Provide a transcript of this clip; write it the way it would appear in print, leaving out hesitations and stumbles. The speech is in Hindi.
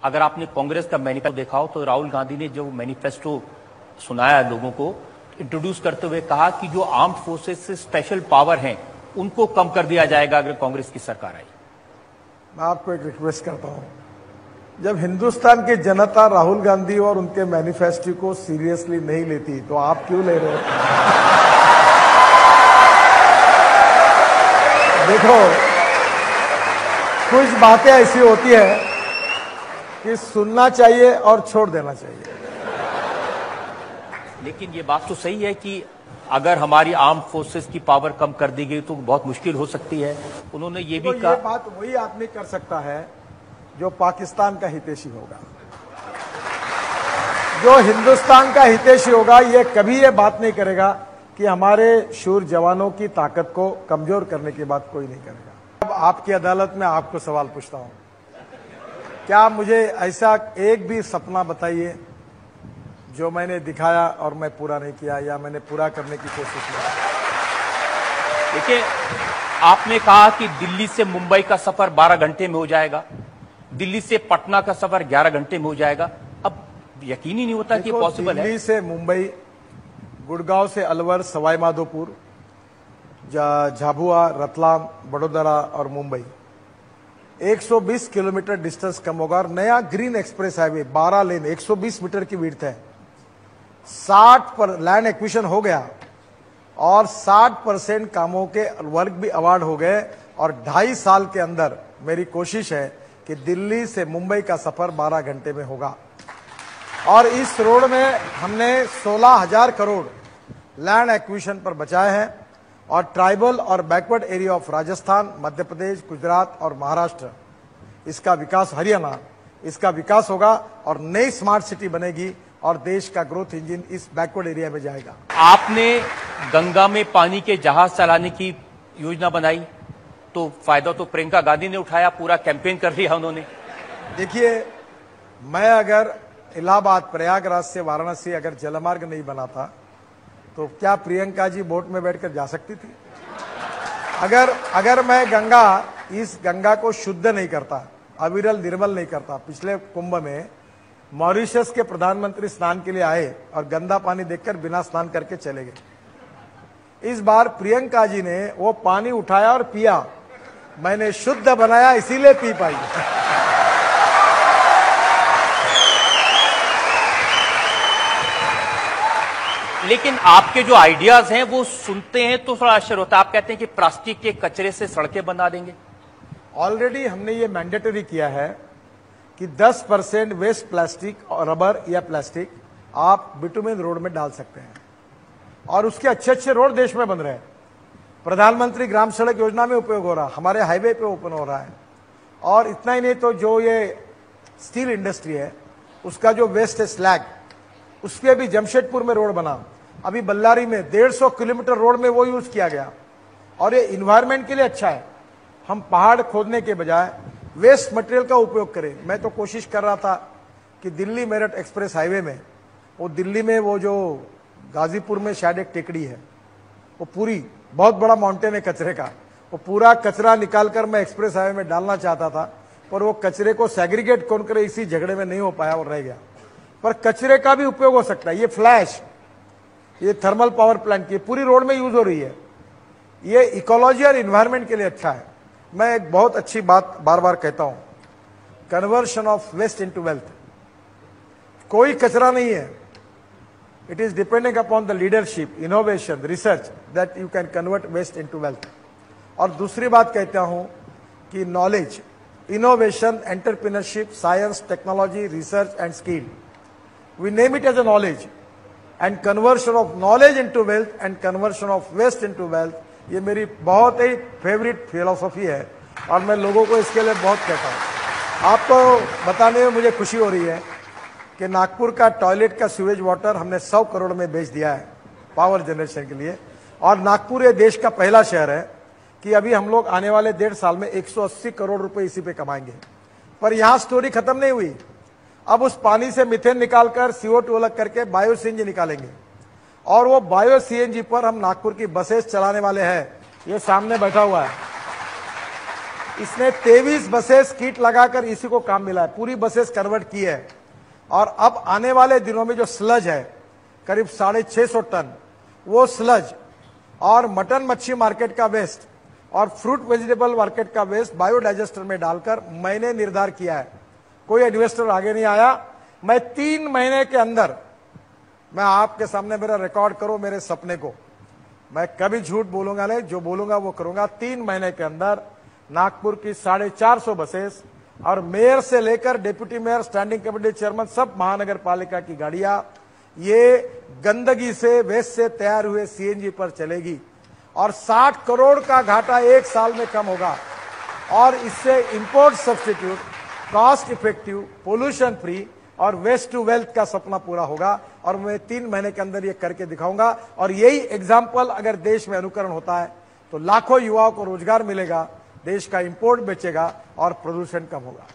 अगर आपने कांग्रेस का मैनिफेस्टो देखा हो तो राहुल गांधी ने जो मैनिफेस्टो सुनाया लोगों को, इंट्रोड्यूस करते हुए कहा कि जो आर्म्ड फोर्सेस से स्पेशल पावर हैं उनको कम कर दिया जाएगा अगर कांग्रेस की सरकार आई। मैं आपको एक रिक्वेस्ट करता हूं, जब हिंदुस्तान की जनता राहुल गांधी और उनके मैनिफेस्टो को सीरियसली नहीं लेती तो आप क्यों ले रहे हो? देखो, कुछ बातें ऐसी होती है कि सुनना चाहिए और छोड़ देना चाहिए। लेकिन ये बात तो सही है कि अगर हमारी आर्म फोर्सेस की पावर कम कर दी गई तो बहुत मुश्किल हो सकती है। उन्होंने ये भी कहा, ये बात वही आदमी कर सकता है जो पाकिस्तान का हितैषी होगा। जो हिंदुस्तान का हितैषी होगा ये कभी ये बात नहीं करेगा कि हमारे शूर जवानों की ताकत को कमजोर करने की बात कोई नहीं करेगा। अब आपकी अदालत में आपको सवाल पूछता हूं, क्या मुझे ऐसा एक भी सपना बताइए जो मैंने दिखाया और मैं पूरा नहीं किया या मैंने पूरा करने की कोशिश की? देखिए, आपने कहा कि दिल्ली से मुंबई का सफर 12 घंटे में हो जाएगा, दिल्ली से पटना का सफर 11 घंटे में हो जाएगा। अब यकीन ही नहीं होता कि पॉसिबल है। दिल्ली से मुंबई, गुड़गांव से अलवर, सवाई माधोपुर, झाबुआ, रतलाम, बड़ोदरा और मुंबई 120 किलोमीटर डिस्टेंस कम होगा। और नया ग्रीन एक्सप्रेस हाईवे 12 लेन 120 मीटर की विड्थ है, 60 पर लैंड एक्विजिशन हो गया और 60% कामों के वर्क भी अवार्ड हो गए। और 2.5 साल के अंदर मेरी कोशिश है कि दिल्ली से मुंबई का सफर 12 घंटे में होगा। और इस रोड में हमने 16,000 करोड़ लैंड एक्विजिशन पर बचाए हैं। और ट्राइबल और backward area of Rajasthan, Madhya Pradesh, Gujarat और महाराष्ट्र, इसका विकास, हरियाणा, इसका विकास होगा और नई स्मार्ट सिटी बनेगी और देश का ग्रोथ इंजन इस बैकवर्ड एरिया में जाएगा। आपने गंगा में पानी के जहाज चलाने की योजना बनाई तो फायदा तो प्रियंका गांधी ने उठाया, पूरा कैंपेन कर दिया उन्होंने। देखिए, मैं अगर इलाहाबाद, प्रयागराज से वाराणसी अगर जलमार्ग नहीं बनाता तो क्या प्रियंका जी बोट में बैठकर जा सकती थी? अगर मैं इस गंगा को शुद्ध नहीं करता, अविरल निर्मल नहीं करता। पिछले कुंभ में मॉरिशस के प्रधानमंत्री स्नान के लिए आए और गंदा पानी देखकर बिना स्नान करके चले गए। इस बार प्रियंका जी ने वो पानी उठाया और पिया। मैंने शुद्ध बनाया इसीलिए पी पाई। लेकिन आपके जो आइडियाज हैं वो सुनते हैं तो थोड़ा आश्चर्य होता है। आप कहते हैं कि प्लास्टिक के कचरे से सड़कें बना देंगे। ऑलरेडी हमने ये मैंडेटरी किया है कि 10% वेस्ट प्लास्टिक और रबर या प्लास्टिक आप बिटुमेन रोड में डाल सकते हैं। और उसके अच्छे अच्छे रोड देश में बन रहे हैं। प्रधानमंत्री ग्राम सड़क योजना में उपयोग हो रहा, हमारे हाईवे पे ओपन हो रहा है। और इतना ही नहीं तो जो ये स्टील इंडस्ट्री है उसका जो वेस्ट है स्लैग, उसके भी जमशेदपुर में रोड बना। अभी बल्लारी में 150 किलोमीटर रोड में वो यूज किया गया और ये इन्वायरमेंट के लिए अच्छा है। हम पहाड़ खोदने के बजाय वेस्ट मटेरियल का उपयोग करें। मैं तो कोशिश कर रहा था कि दिल्ली मेरठ एक्सप्रेस हाईवे में, वो दिल्ली में वो जो गाजीपुर में शायद एक टेकड़ी है, वो पूरी बहुत बड़ा माउंटेन है कचरे का, वो पूरा कचरा निकालकर मैं एक्सप्रेस हाईवे में डालना चाहता था, पर वो कचरे को सेग्रीगेट कौन करे इसी झगड़े में नहीं हो पाया और रह गया। पर कचरे का भी उपयोग हो सकता है। ये फ्लैश, ये थर्मल पावर प्लांट की पूरी रोड में यूज हो रही है। ये इकोलॉजी और इन्वायरमेंट के लिए अच्छा है। मैं एक बहुत अच्छी बात बार बार कहता हूं, conversion of waste into wealth. कोई कचरा नहीं है, it is depending upon the leadership, innovation, research that you can convert waste into wealth. और दूसरी बात कहता हूं कि knowledge, innovation, entrepreneurship, science, technology, research and skill, we name it as a knowledge, and conversion of knowledge into wealth and conversion of waste into wealth, ये मेरी बहुत ही फेवरेट फिलोसॉफी है और मैं लोगों को इसके लिए बहुत कहता हूँ। आपको बताने में मुझे खुशी हो रही है कि नागपुर का टॉयलेट का सीवेज वाटर हमने 100 करोड़ में बेच दिया है पावर जनरेशन के लिए। और नागपुर ये देश का पहला शहर है कि अभी हम लोग आने वाले 1.5 साल में 180 करोड़ रुपए इसी पे कमाएंगे। पर यहाँ स्टोरी खत्म नहीं हुई। अब उस पानी से मीथेन निकालकर CO2 अलग करके बायो सीएनजी निकालेंगे और वो बायो सीएनजी पर हम नागपुर की बसेस चलाने वाले हैं। ये सामने बैठा हुआ है, इसने 23 बसेस किट लगाकर इसी को काम मिला है, पूरी बसेस कन्वर्ट की है। और अब आने वाले दिनों में जो स्लज है करीब 650 टन, वो स्लज और मटन मच्छी मार्केट का वेस्ट और फ्रूट वेजिटेबल मार्केट का वेस्ट बायोडाइजेस्टर में डालकर मैंने निर्धार किया है, कोई इन्वेस्टर आगे नहीं आया, मैं 3 महीने के अंदर, मैं आपके सामने मेरा रिकॉर्ड करो मेरे सपने को, मैं कभी झूठ बोलूंगा नहीं, जो बोलूंगा वो करूंगा। 3 महीने के अंदर नागपुर की 450 बसेस और मेयर से लेकर deputy mayor, standing committee chairman, सब महानगर पालिका की गाड़ियां ये गंदगी से, वेस्ट से तैयार हुए सीएनजी पर चलेगी और 60 करोड़ का घाटा 1 साल में कम होगा। और इससे import substitute, cost effective, pollution free और वेस्ट टू वेल्थ का सपना पूरा होगा। और मैं 3 महीने के अंदर ये करके दिखाऊंगा। और यही एग्जाम्पल अगर देश में अनुकरण होता है तो लाखों युवाओं को रोजगार मिलेगा, देश का इंपोर्ट बेचेगा और प्रदूषण कम होगा।